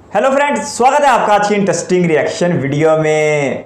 Hello friends, स्वागत है आपका आज की इंटरेस्टिंग रिएक्शन वीडियो में।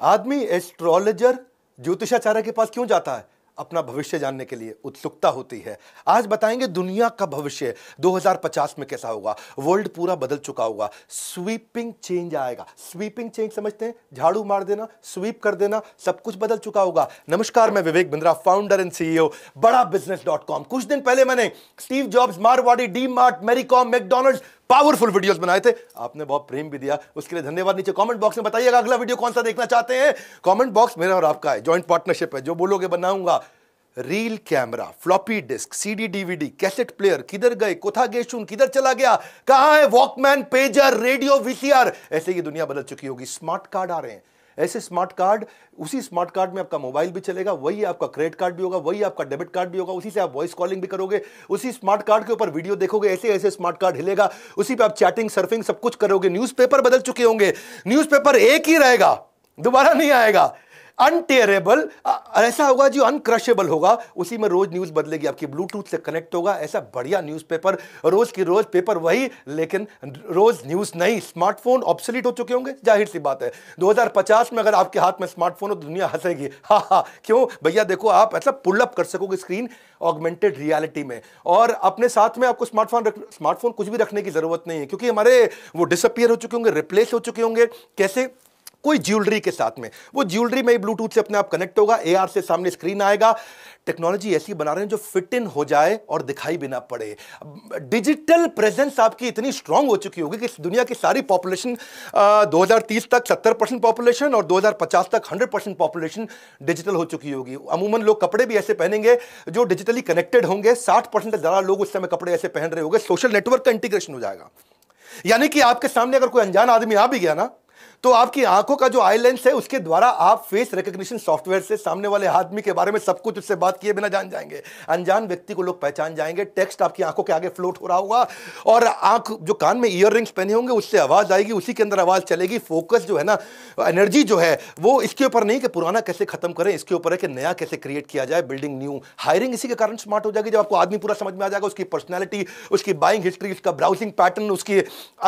आदमी एस्ट्रोलॉजर ज्योतिषाचार्य के पास क्यों जाता है? अपना भविष्य जानने के लिए उत्सुकता होती है। आज बताएंगे दुनिया का भविष्य 2050 में कैसा होगा। वर्ल्ड पूरा बदल चुका होगा, स्वीपिंग चेंज आएगा। स्वीपिंग चेंज समझते हैं? झाड़ू मार देना, स्वीप कर देना, सब कुछ बदल चुका होगा। नमस्कार, मैं Vivek Bindra, founder and CEO बड़ा बिजनेस.com। कुछ दिन पहले मैंने Steve jobs, Marwari, D mart, Mary Kom, McDonald's powerful videos बनाए थे। आपने बहुत प्रेम भी दिया, उसके लिए धन्यवाद। नीचे कमेंट बॉक्स में बताइएगा अगला वीडियो कौन सा देखना चाहते हैं। कमेंट बॉक्स मेरा और आपका है, जॉइंट पार्टनरशिप है। जो बोलोगे बनाऊंगा। Reel camera, floppy disk, CD DVD, cassette player किधर गए, कोथा गेशुन किधर चला गया, कहां है वॉकमैन, पेजर, रेडियो, वीसीआर। ऐसे ही दुनिया बदल चुकी होगी। स्मार्ट कार्ड आ रहे हैं, ऐसे स्मार्ट कार्ड, उसी स्मार्ट कार्ड में आपका मोबाइल भी चलेगा, वही आपका क्रेडिट कार्ड भी होगा, वही आपका डेबिट कार्ड भी होगा, उसी से आप वॉइस कॉलिंग भी करोगे, उसी स्मार्ट कार्ड के ऊपर वीडियो देखोगे, ऐसे ऐसे स्मार्ट कार्ड हिलेगा, उसी पे आप चैटिंग, सर्फिंग सब कुछ करोगे। न्यूज़पेपर बदल चुके होंगे, न्यूज़पेपर एक ही रहेगा, दोबारा नहीं आएगा। अनटेरेबल ऐसा होगा जो अनक्रशेबल होगा, उसी में रोज न्यूज बदलेगी, आपकी ब्लूटूथ से कनेक्ट होगा। ऐसा बढ़िया न्यूज़पेपर, रोज की रोज पेपर वही, लेकिन रोज न्यूज नहीं। स्मार्टफोन ऑब्सोलीट हो चुके होंगे, जाहिर सी बात है। 2050 में अगर आपके हाथ में स्मार्टफोन हो तो दुनिया हंसेगी। हा, क्यों भैया? देखो, आप ऐसा पुल अप कर सकोगे स्क्रीन ऑगमेंटेड रियलिटी में, और अपने साथ में आपको स्मार्टफोन कुछ भी रखने की जरूरत नहीं है, क्योंकि हमारे वो डिसअपियर हो चुके होंगे, रिप्लेस हो चुके होंगे। कैसे? कोई ज्वेलरी के साथ में, वो ज्वेलरी में ही ब्लूटूथ से अपने आप कनेक्ट होगा, एआर से सामने स्क्रीन आएगा। टेक्नोलॉजी ऐसी बना रहे हैं जो फिट इन हो जाए और दिखाई भी ना पड़े। डिजिटल प्रेजेंस आपकी इतनी स्ट्रांग हो चुकी होगी कि दुनिया की सारी पॉपुलेशन 2030 तक 70% पॉपुलेशन और 2050 तक 100% पॉपुलेशन डिजिटल हो चुकी होगी। अमूमन लोग कपड़े भी ऐसे पहनेंगे जो डिजिटली कनेक्टेड होंगे। 60% से ज्यादा लोग उस समय कपड़े ऐसे पहन रहे होंगे। सोशल नेटवर्क का इंटीग्रेशन हो जाएगा, यानी कि आपके सामने अगर कोई अनजान आदमी आ भी गया ना, तो आपकी आंखों का जो आई लेंस है उसके द्वारा आप फेस रिकग्निशन सॉफ्टवेयर से सामने वाले आदमी के बारे में सब कुछ उससे बात किए बिना जान जाएंगे। अनजान व्यक्ति को लोग पहचान जाएंगे। टेक्स्ट आपकी आंखों के आगे फ्लोट हो रहा होगा, और आंख जो कान में ईयर रिंग्स पहने होंगे उससे आवाज आएगी, उसी के अंदर आवाज चलेगी। फोकस जो है ना, एनर्जी जो है, वो इसके ऊपर नहीं कि पुराना कैसे खत्म करें, इसके ऊपर है कि नया कैसे क्रिएट किया जाए, बिल्डिंग न्यू। हायरिंग इसी के कारण स्मार्ट हो जाएगी जब आपको आदमी पूरा समझ में आ जाएगा, उसकी पर्सनैलिटी, उसकी बाइंग हिस्ट्री, उसका ब्राउजिंग पैटर्न, उसकी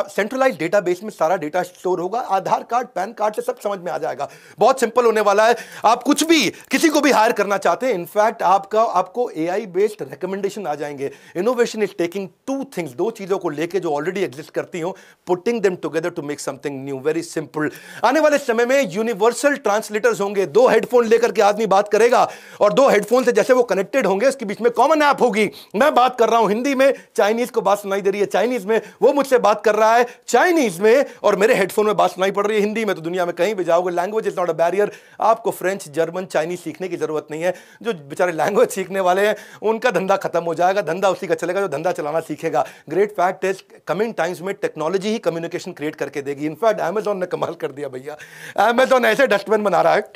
सेंट्रलाइज डेटाबेस में सारा डेटा स्टोर होगा। आधार कार्ड, पैन कार्ड से सब समझ में आ जाएगा। बहुत सिंपल होने वाला है। आप कुछ भी किसी को भी हायर करना चाहते हैं, इनफैक्ट आपको एआई बेस्ड रिकमेंडेशन आ जाएंगे। Innovation is taking two things, दो चीजों को लेके जो ऑलरेडी एग्जिस्ट करती हो, putting them together to make something new. Very simple. आने वाले समय में यूनिवर्सल ट्रांसलेटर्स होंगे। दो हेडफोन लेकर के आदमी बात करेगा, और दो हेडफोन से जैसे वो कनेक्टेड होंगे, उसके बीच में कॉमन ऐप होगी। मैं बात कर रहा हूं हिंदी में, चाइनीज को बात सुनाई दे रही है चाइनीज में, वो मुझसे बात कर रहा है चाइनीज में, और मेरे हेडफोन में बात सुनाई पड़ रही है हिंदी में। तो दुनिया में कहीं भी जाओगे, language is not a barrier. आपको फ्रेंच, जर्मन, चाइनीज सीखने की जरूरत नहीं है। जो बेचारे लैंग्वेज सीखने वाले हैं उनका धंधा खत्म हो जाएगा। धंधा उसी का चलेगा जो धंधा चलाना सीखेगा। Great fact is, coming times में टेक्नोलॉजी ही कम्युनिकेशन क्रिएट करके देगी। इनफैक्ट अमेजॉन ने कमाल कर दिया भैया। अमेजॉन ऐसे डस्टबिन बना रहा है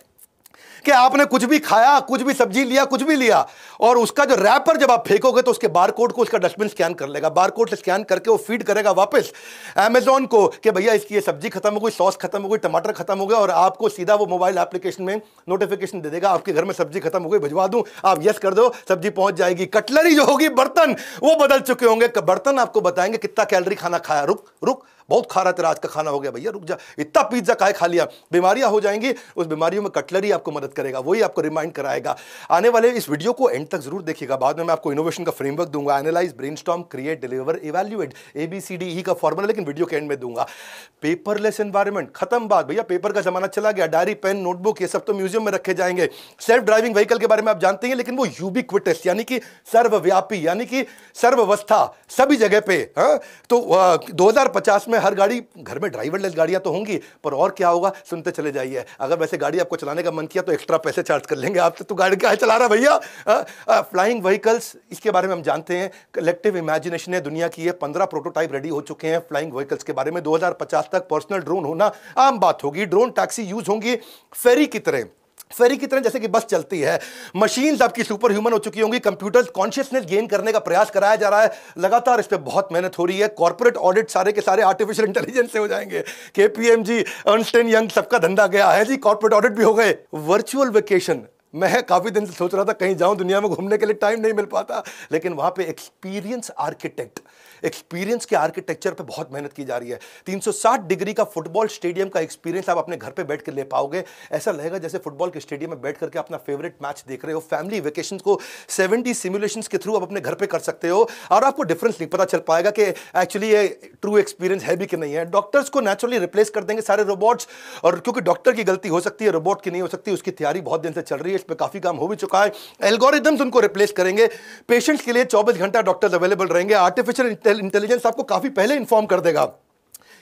कि आपने कुछ भी खाया, कुछ भी सब्जी लिया, कुछ भी लिया, और उसका जो रैपर जब आप फेंकोगे तो उसके बारकोड को उसका डस्टबिन स्कैन कर लेगा। बारकोड से स्कैन करके वो फीड करेगा वापस अमेजॉन को कि भैया इसकी ये सब्जी खत्म हो गई, सॉस खत्म हो गई, टमाटर खत्म हो गया, और आपको सीधा वो मोबाइल एप्लीकेशन में नोटिफिकेशन दे देगा, आपके घर में सब्जी खत्म हो गई, भिजवा दूं, आप यस कर दो, सब्जी पहुंच जाएगी। कटलरी जो होगी, बर्तन, वो बदल चुके होंगे। बर्तन आपको बताएंगे कितना कैलोरी खाना खाया। रुक, बहुत खा रहा तेरा आज का खाना हो गया भैया, रुक जा, इतना पिज्जा काहे खा लिया। बीमारियां हो जाएंगी, उस बीमारियों में कटलरी आपको मदद करेगा, वही आपको रिमाइंड कराएगा। आने वाले इस वीडियो को एंड तक जरूर देखिएगा। बाद में मैं आपको इनोवेशन का फ्रेमवर्क दूंगा, analyse, brainstorm, create, deliver, evaluate, ABCDE का फॉर्मूला, लेकिन वीडियो के एंड में दूंगा। पेपरलेस एनवायरनमेंट, खत्म बात भैया, पेपर का जमाना चला गया। डायरी, पेन, नोटबुक, ये सब तो म्यूजियम में रखे जाएंगे। सेल्फ ड्राइविंग व्हीकल के बारे में आप जानते हैं, लेकिन वो यूबिक्विटस, यानी कि सर्वव्यापी, यानी कि सर्वावस्था, सभी जगह पे। तो 2050 में हर गाड़ी, घर में ड्राइवरलेस गाड़ियां तो होंगी, पर और क्या होगा सुनते चले जाइए। अगर वैसे गाड़ी आपको चलाने का मन किया तो एक्स्ट्रा पैसे चार्ज कर लेंगे आपसे, तो गाड़ी क्या चला रहा भैया। फ्लाइंग व्हीकल्स, इसके बारे में हम जानते हैं, कलेक्टिव इमेजिनेशन है दुनिया की। 15 प्रोटोटाइप रेडी हो चुके हैं फ्लाइंग व्हीकल्स के बारे में। 2050 तक पर्सनल ड्रोन होना आम बात होगी। ड्रोन टैक्सी यूज होंगी फेरी की तरह। फेरी की तरह जैसे कि बस चलती है, मशीन्स आपकी सुपर ह्यूमन हो चुकी होंगी, कंप्यूटर्स कॉन्शियसनेस गेन करने का प्रयास कराया जा रहा है, लगातार इस पे बहुत मेहनत हो रही है। कॉर्पोरेट ऑडिट सारे के सारे आर्टिफिशियल इंटेलिजेंस से हो जाएंगे। केपीएमजी, अर्नस्ट एंड यंग सबका धंधा गया है जी, कॉर्पोरेट ऑडिट भी हो गए। वर्चुअल वेकेशन, मैं काफी दिन से सोच रहा था कहीं जाऊं, दुनिया में घूमने के लिए टाइम नहीं मिल पाता, लेकिन वहां पे एक्सपीरियंस के आर्किटेक्चर पे बहुत मेहनत की जा रही है। 360 डिग्री का फुटबॉल स्टेडियम का एक्सपीरियंस आप अपने घर पे बैठ कर ले पाओगे। ऐसा लगेगा जैसे फुटबॉल के स्टेडियम में बैठ करके अपना फेवरेट मैच देख रहे हो। फैमिली वेकेशन को 70 सिमुलेशंस के थ्रू आप अपने घर पे कर सकते हो और आपको डिफरेंस नहीं पता चल पाएगा कि एक्चुअली ये ट्रू एक्सपीरियंस है भी कि नहीं है। डॉक्टर्स को नेचुरली रिप्लेस कर देंगे सारे रोबोट्स, और क्योंकि डॉक्टर की गलती हो सकती है, रोबोट की नहीं हो सकती, उसकी तैयारी बहुत दिन से चल रही है, इस पर काफी काम हो भी चुका है। एल्गोरिथम्स उनको रिप्लेस करेंगे। पेशेंट्स के लिए 24 घंटा डॉक्टर्स अवेलेबल रहेंगे। आर्टिफिशियल इंटेलिजेंस आपको काफी पहले इंफॉर्म कर देगा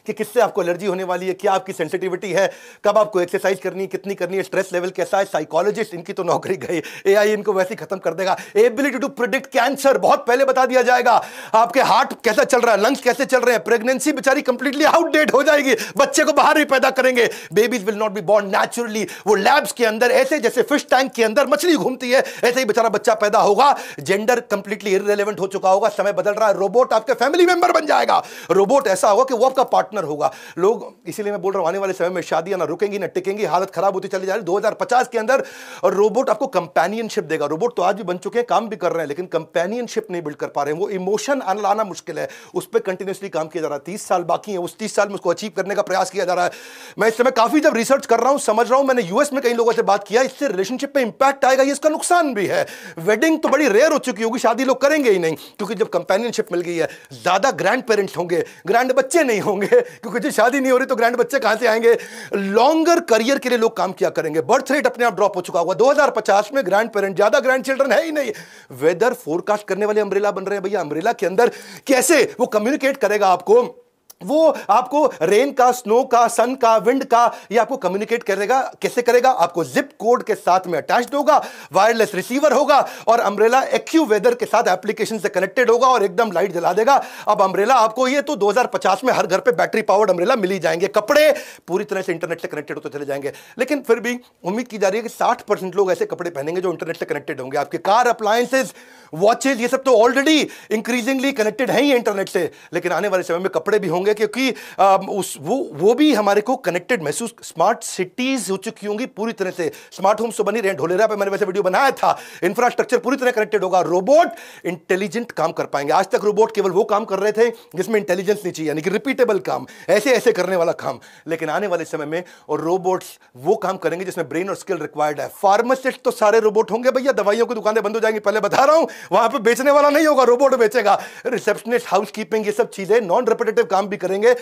कि किससे आपको एलर्जी होने वाली है, क्या आपकी सेंसिटिविटी है, कब आपको एक्सरसाइज करनी है, कितनी करनी है, स्ट्रेस लेवल कैसा है। साइकोलॉजिस्ट, इनकी तो नौकरी गई, एआई इनको वैसे ही खत्म कर देगा। एबिलिटी टू प्रेडिक्ट कैंसर बहुत पहले बता दिया जाएगा। आपके हार्ट कैसा चल रहा है, लंग्स कैसे चल रहे हैं। प्रेगनेंसी बेचारी कंप्लीटली आउटडेट हो जाएगी, बच्चे को बाहर ही पैदा करेंगे। Babies will not be born naturally, वो लैब्स के अंदर ऐसे जैसे फिश टैंक के अंदर मछली घूमती है, ऐसे ही बेचारा बच्चा पैदा होगा। जेंडर कंप्लीटली इररिलेवेंट हो चुका होगा, समय बदल रहा है। रोबोट आपके फैमिली मेंबर बन जाएगा। रोबोट ऐसा होगा कि वो आपका पार्टनर होगा। लोग, इसीलिए मैं बोल रहा हूं आने वाले समय में शादियां ना रुकेंगी ना टिकेंगी, हालत खराब होती चली जा रही है। 2050 के अंदर और रोबोट आपको कंपेनियनशिप देगा। रोबोट तो आज भी बन चुके हैं, काम भी कर रहे हैं, लेकिन कंपेनियनशिप नहीं बिल्ड कर पा रहे हैं। वो इमोशन लाना मुश्किल है, उस पर कंटिन्यूसली काम किया जा रहा है। 30 साल बाकी है, उस 30 साल में उसको अचीव करने का प्रयास किया जा रहा है। मैं इस समय काफी जब रिसर्च कर रहा हूं, समझ रहा हूं, मैंने यूएस में कई लोगों से बात किया, इससे रिलेशनशिप पे इंपैक्ट आएगा, ये इसका नुकसान भी है। वेडिंग तो बड़ी रेयर हो चुकी होगी, शादी लोग करेंगे ही नहीं, क्योंकि जब कंपेनियनशिप मिल गई है, ज्यादा ग्रैंड पेरेंट्स होंगे, ग्रैंड बच्चे नहीं होंगे, क्योंकि जो शादी नहीं हो रही तो ग्रैंड बच्चे कहां से आएंगे। लॉन्गर करियर के लिए लोग काम किया करेंगे। बर्थ रेट अपने आप ड्रॉप हो चुका होगा। 2050 में ग्रैंड पेरेंट, ज्यादा ग्रैंड चिल्ड्रन है ही नहीं। वेदर फोरकास्ट करने वाले अम्ब्रेला बन रहे हैं भैया। अम्ब्रेला के अंदर कैसे वो कम्युनिकेट करेगा आपको, वो आपको रेन का, स्नो का, सन का, विंड का, ये आपको कम्युनिकेट करेगा। कैसे करेगा? आपको जिप कोड के साथ में अटैच्ड होगा, वायरलेस रिसीवर होगा, और अम्ब्रेला एक्यू वेदर के साथ एप्लीकेशन से कनेक्टेड होगा और एकदम लाइट जला देगा। अब अम्ब्रेला आपको, ये तो 2050 में हर घर पे बैटरी पावर्ड अम्ब्रेला मिल ही जाएंगे। कपड़े पूरी तरह से इंटरनेट से कनेक्टेड होते चले जाएंगे, लेकिन फिर भी उम्मीद की जा रही है कि 60% लोग ऐसे कपड़े पहनेंगे जो इंटरनेट से कनेक्टेड होंगे। आपके कार, अप्लायंसेज, वॉचेज, ये सब तो ऑलरेडी इंक्रीजिंगली कनेक्टेड है ही इंटरनेट से, लेकिन आने वाले समय में कपड़े भी होंगे, क्योंकि वो भी हमारे को कनेक्टेड महसूस। स्मार्ट सिटीज हो चुकी होंगी पूरी तरह से। स्मार्ट होम्स तो बनी रहे, ढोलेरा पे मैंने वैसे वीडियो बनाया था। इंफ्रास्ट्रक्चर पूरी तरह कनेक्टेड होगा। रोबोट इंटेलिजेंट काम कर पाएंगे। आज तक रोबोट केवल वो काम कर रहे थे जिसमें इंटेलिजेंस नहीं चाहिए, यानी कि रिपीटेबल काम, ऐसे ऐसे करने वाला काम, लेकिन आने वाले समय में और रोबोट्स वो काम करेंगे जिसमें ब्रेन और स्किल रिक्वायर्ड है। फार्मासिस्ट तो सारे रोबोट होंगे भैया, दवाइयों की दुकानें बंद हो जाएंगी, पहले बता रहा हूं। वहां पे बेचने वाला नहीं होगा, रोबोट बेचेगा। रिसेप्शनिस्ट, हाउसकीपिंग, ये सब चीजें नॉन रिपीटेटिव काम भी करेंगे।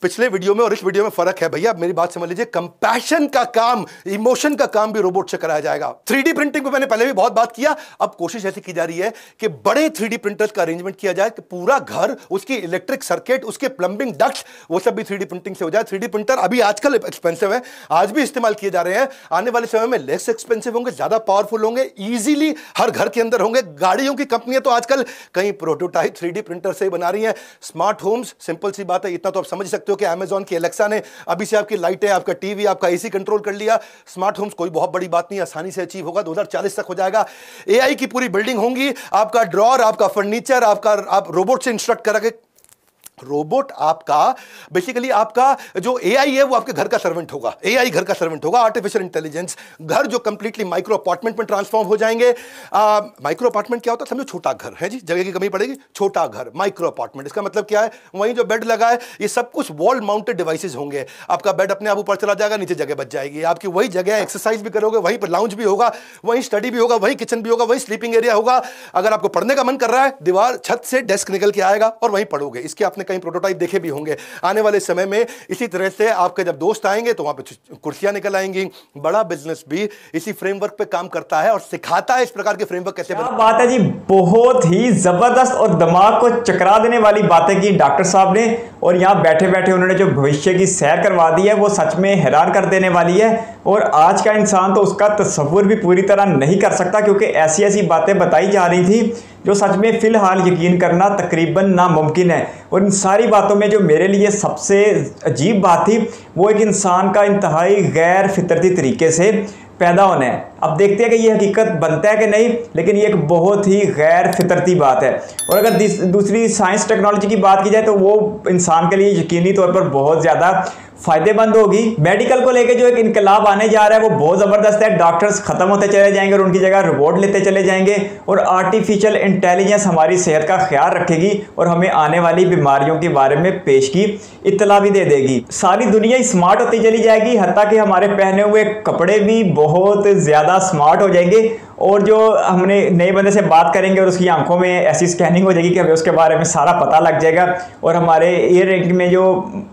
पिछले वीडियो में और इस वीडियो में फर्क है भैया, मेरी बात समझ लीजिए। कंपैशन का काम, इमोशन का काम भी रोबोट से कराया जाएगा। 3D प्रिंटिंग पे मैंने पहले भी बहुत बात किया। अब कोशिश ऐसी की जा रही है कि बड़े 3D प्रिंटर्स का अरेंजमेंट किया जाए कि पूरा घर, उसकी इलेक्ट्रिक सर्किट, उसके प्लंबिंग डक्ट्स, वो सब भी 3D प्रिंटिंग से हो जाए। 3D प्रिंटर अभी आजकल एक्सपेंसिव है, आज भी इस्तेमाल किए जा रहे हैं। आने वाले समय में लेस एक्सपेंसिव होंगे, ज्यादा पावरफुल होंगे, इजीली हर घर के अंदर होंगे। गाड़ियों की कंपनियां तो आजकल कई प्रोटोटाइप 3D प्रिंटर से बना रही हैं। स्मार्ट होम्स, सिंपल सी बात है, इतना तो आप समझ सकते हो कि अमेजॉन की एलेक्सा ने अभी से आपकी लाइटें, आपका टीवी, आपका एसी कंट्रोल कर लिया। स्मार्ट होम्स कोई बहुत बड़ी बात नहीं, आसानी से अचीव होगा। 2040 तक हो जाएगा। एआई की पूरी बिल्डिंग होंगी, आपका ड्रॉर, आपका फर्नीचर, आप रोबोट से इंस्ट्रक्ट करा। रोबोट आपका बेसिकली, आपका जो एआई है वो आपके घर का सर्वेंट होगा। एआई घर का सर्वेंट होगा। आर्टिफिशियल इंटेलिजेंस, घर जो कंप्लीटली माइक्रो अपार्टमेंट में ट्रांसफॉर्म हो जाएंगे। माइक्रो अपार्टमेंट क्या होता है? समझो छोटा घर है जी, जगह की कमी पड़ेगी, छोटा घर, माइक्रो अपार्टमेंट। इसका मतलब क्या है? वहीं जो बेड लगा है, ये सब कुछ वॉल माउंटेड डिवाइसेस होंगे। आपका बेड अपने आप ऊपर चला जाएगा, नीचे जगह बच जाएगी, आपकी वही जगह, एक्सरसाइज भी करोगे, वहीं पर लाउंज भी होगा, वहीं स्टडी भी होगा, वहीं किचन भी होगा, वहीं स्लीपिंग एरिया होगा। अगर आपको पढ़ने का मन कर रहा है, दीवार, छत से डेस्क निकल के आएगा और वहीं पढ़ोगे। इसके आपने कई प्रोटोटाइप देखे भी होंगे। आने वाले समय में इसी तरह से आपके जब दोस्त आएंगे तो वहां पे कुर्सियां निकल आएंगी। बड़ा बिजनेस भी इसी फ्रेमवर्क पे काम करता है और सिखाता है इस प्रकार के फ्रेमवर्क कैसे बनते हैं। बात है जी, बहुत ही जबरदस्त और दिमाग को चकरा देने वाली बातें की डॉक्टर साहब ने, और यहाँ बैठे बैठे उन्होंने जो भविष्य की सैर करवा दी है वो सच में हैरान कर देने वाली है। और आज का इंसान तो उसका तस्वुर भी पूरी तरह नहीं कर सकता, क्योंकि ऐसी ऐसी बातें बताई जा रही थी जो सच में फिलहाल यकीन करना तकरीबन नामुमकिन है। और इन सारी बातों में जो मेरे लिए सबसे अजीब बात थी वो एक इंसान का इंतहाई गैर फितरती तरीके से पैदा होना है। अब देखते हैं कि ये हकीकत बनता है कि नहीं, लेकिन ये एक बहुत ही गैर फितरती बात है। और अगर दूसरी साइंस टेक्नोलॉजी की बात की जाए तो वो इंसान के लिए यकीनी तौर पर बहुत ज़्यादा फायदेमंद होगी। मेडिकल को लेके जो एक इनकलाब आने जा रहा है वो बहुत ज़बरदस्त है। डॉक्टर्स खत्म होते चले जाएंगे और उनकी जगह रोबोट लेते चले जाएंगे, और आर्टिफिशियल इंटेलिजेंस हमारी सेहत का ख्याल रखेगी और हमें आने वाली बीमारियों के बारे में पेश की इत्तला भी दे देगी। सारी दुनिया ही स्मार्ट होती चली जाएगी, हत्ता कि हमारे पहने हुए कपड़े भी बहुत ज़्यादा स्मार्ट हो जाएंगे। और जो हमने नए बंदे से बात करेंगे और उसकी आंखों में ऐसी स्कैनिंग हो जाएगी कि हमें उसके बारे में सारा पता लग जाएगा, और हमारे ईयर रिंग में जो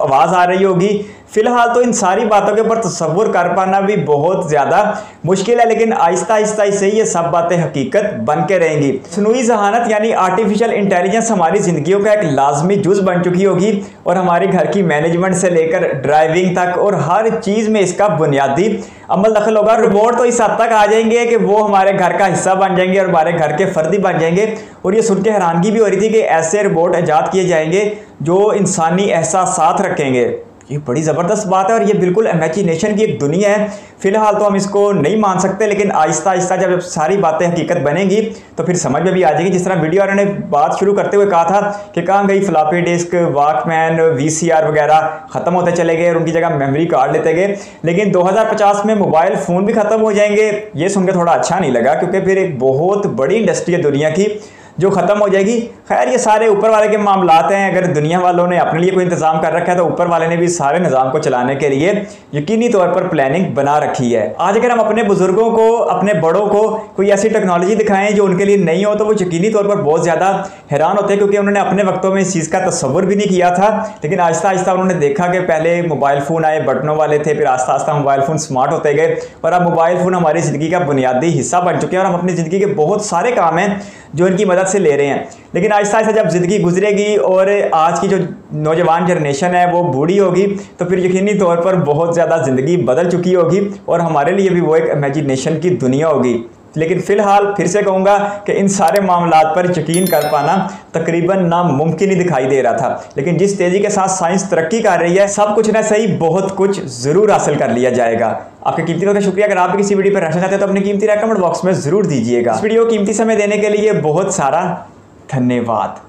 आवाज़ आ रही होगी। फिलहाल तो इन सारी बातों के ऊपर तसव्वुर कर पाना भी बहुत ज़्यादा मुश्किल है, लेकिन आहिस्ता आहिस्ता से ये सब बातें हकीकत बन के रहेंगी। मसनूई ज़हानत यानी आर्टिफिशियल इंटेलिजेंस हमारी ज़िंदगियों का एक लाजमी जुज़ बन चुकी होगी, और हमारी घर की मैनेजमेंट से लेकर ड्राइविंग तक और हर चीज़ में इसका बुनियादी अमल दखल होगा। रोबोट तो इस हद तक आ जाएंगे कि वो हमारे घर का हिस्सा बन जाएंगे और हमारे घर के फर्दी बन जाएंगे। और ये सुन के हैरानगी भी हो रही थी कि ऐसे रोबोट ईजाद किए जाएंगे जो इंसानी एहसासात रखेंगे। ये बड़ी ज़बरदस्त बात है और ये बिल्कुल इमेजिनेशन की एक दुनिया है। फिलहाल तो हम इसको नहीं मान सकते, लेकिन आहिस्ता आहिस्ता जब सारी बातें हकीकत बनेंगी तो फिर समझ में भी आ जाएगी। जिस तरह वीडियो वालों ने बात शुरू करते हुए कहा था कि कहाँ गई फ्लॉपी डिस्क, वॉकमैन, VCR वगैरह ख़त्म होते चले गए और उनकी जगह मेमोरी कार्ड लेते गए, लेकिन 2050 में मोबाइल फ़ोन भी ख़त्म हो जाएंगे। ये सुनकर थोड़ा अच्छा नहीं लगा, क्योंकि फिर एक बहुत बड़ी इंडस्ट्री है दुनिया की जो ख़त्म हो जाएगी। खैर, ये सारे ऊपर वाले के मामलात हैं। अगर दुनिया वालों ने अपने लिए कोई इंतज़ाम कर रखा है तो ऊपर वाले ने भी सारे निज़ाम को चलाने के लिए यकीनी तौर पर प्लानिंग बना रखी है। आज अगर हम अपने बुजुर्गों को, अपने बड़ों को कोई ऐसी टेक्नोलॉजी दिखाएं जो उनके लिए नहीं हो, तो वो यकीनी तौर पर बहुत ज़्यादा हैरान होते हैं, क्योंकि उन्होंने अपने वक्तों में इस चीज़ का तस्वुर भी नहीं किया था। लेकिन आहिस्ता आहिस्ता उन्होंने देखा कि पहले मोबाइल फ़ोन आए, बटनों वाले थे, फिर Aahista Aahista mobile phone smart होते गए, और अब मोबाइल फ़ोन हमारी ज़िंदगी का बुनियादी हिस्सा बन चुके हैं, और हम अपनी ज़िंदगी के बहुत सारे काम हैं जो इनकी मदद से ले रहे हैं। लेकिन आहिस्ता आहिस्ता जब ज़िंदगी गुजरेगी और आज की जो नौजवान जनरेशन है वो बूढ़ी होगी, तो फिर यकीनी तौर पर बहुत ज़्यादा ज़िंदगी बदल चुकी होगी और हमारे लिए भी वो एक इमेजिनेशन की दुनिया होगी। लेकिन फ़िलहाल फिर से कहूँगा कि इन सारे मामलात पर यकीन कर पाना तकरीबन नामुमकिन ही दिखाई दे रहा था। लेकिन जिस तेज़ी के साथ साइंस तरक्की कर रही है, सब कुछ ना सही बहुत कुछ ज़रूर हासिल कर लिया जाएगा। आपके कीमती वक्त का शुक्रिया। अगर आप भी किसी वीडियो पर रहना चाहते हैं तो अपनी कीमती राय कमेंट बॉक्स में ज़रूर दीजिएगा। इस वीडियो को कीमती समय देने के लिए बहुत सारा धन्यवाद।